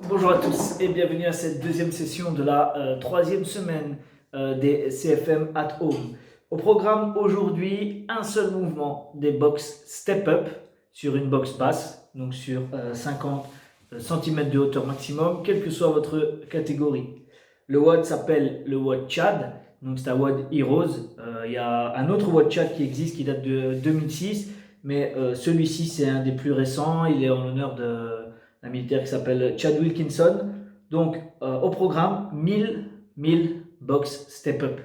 Bonjour à tous et bienvenue à cette deuxième session de la troisième semaine des CFM at Home. Au programme aujourd'hui, un seul mouvement des box Step Up sur une box basse, donc sur 50 cm de hauteur maximum, quelle que soit votre catégorie. Le WOD s'appelle le WOD Chad, donc c'est un WOD Heroes. Il y a un autre WOD Chad qui existe qui date de 2006, mais celui-ci c'est un des plus récents, il est en l'honneur d'un militaire qui s'appelle Chad Wilkinson. Donc, au programme, 1000 box step up.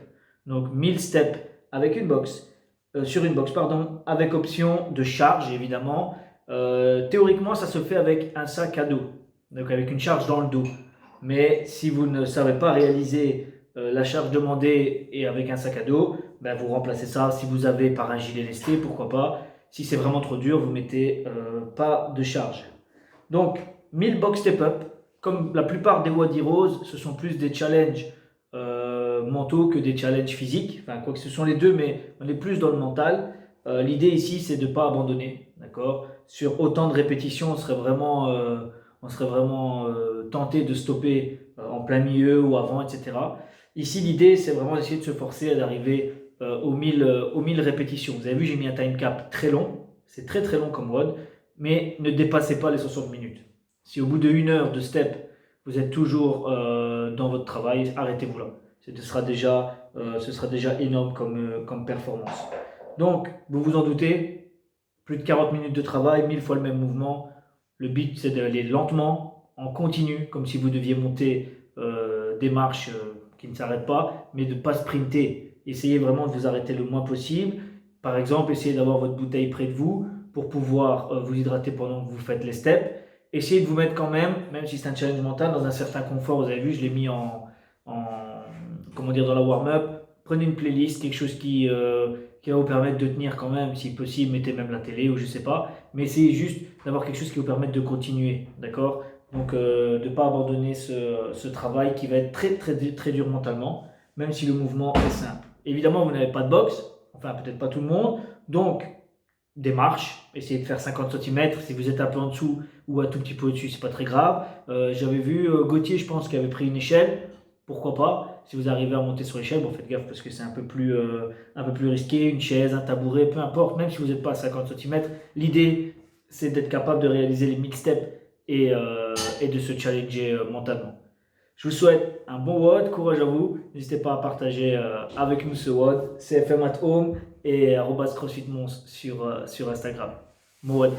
Donc, 1000 steps avec une box, sur une box, pardon, avec option de charge, évidemment. Théoriquement, ça se fait avec un sac à dos, donc avec une charge dans le dos. Mais si vous ne savez pas réaliser la charge demandée et avec un sac à dos, ben vous remplacez ça si vous avez par un gilet lesté, pourquoi pas. Si c'est vraiment trop dur, vous mettez pas de charge. Donc, 1000 box step up, comme la plupart des WOD Heroes, ce sont plus des challenges mentaux que des challenges physiques. Enfin, quoi que ce sont les deux, mais on est plus dans le mental. L'idée ici, c'est de ne pas abandonner, d'accord. Sur autant de répétitions, on serait vraiment tenté de stopper en plein milieu ou avant, etc. Ici, l'idée, c'est vraiment d'essayer de se forcer à d'arriver aux 1000 répétitions. Vous avez vu, j'ai mis un time cap très long. C'est très très long comme WOD, mais ne dépassez pas les 60 minutes. Si au bout de 1 heure de step, vous êtes toujours dans votre travail, arrêtez-vous là. Ce sera déjà énorme comme performance. Donc, vous vous en doutez, plus de 40 minutes de travail, 1000 fois le même mouvement. Le but, c'est d'aller lentement, en continu, comme si vous deviez monter des marches qui ne s'arrêtent pas, mais de ne pas sprinter. Essayez vraiment de vous arrêter le moins possible. Par exemple, essayez d'avoir votre bouteille près de vous pour pouvoir vous hydrater pendant que vous faites les steps. Essayez de vous mettre quand même si c'est un challenge mental, dans un certain confort. Vous avez vu, je l'ai mis en comment dire, dans la warm-up. Prenez une playlist, quelque chose qui va vous permettre de tenir quand même, si possible, mettez même la télé ou je sais pas. Mais essayez juste d'avoir quelque chose qui vous permette de continuer, d'accord. Donc de ne pas abandonner ce travail qui va être très, très, très dur mentalement, même si le mouvement est simple. Évidemment, vous n'avez pas de boxe, enfin peut-être pas tout le monde, donc des marches, essayez de faire 50 cm. Si vous êtes un peu en dessous ou un tout petit peu au-dessus, c'est pas très grave. J'avais vu Gauthier, je pense, qui avait pris une échelle. Pourquoi pas? Si vous arrivez à monter sur l'échelle, bon, faites gaffe parce que c'est un peu plus risqué. Une chaise, un tabouret, peu importe, même si vous n'êtes pas à 50 cm. L'idée, c'est d'être capable de réaliser les 1000 steps et de se challenger mentalement. Je vous souhaite un bon WOD, courage à vous. N'hésitez pas à partager avec nous ce WOD, CFM at Home et @CrossFitMons sur Instagram. Bon WOD.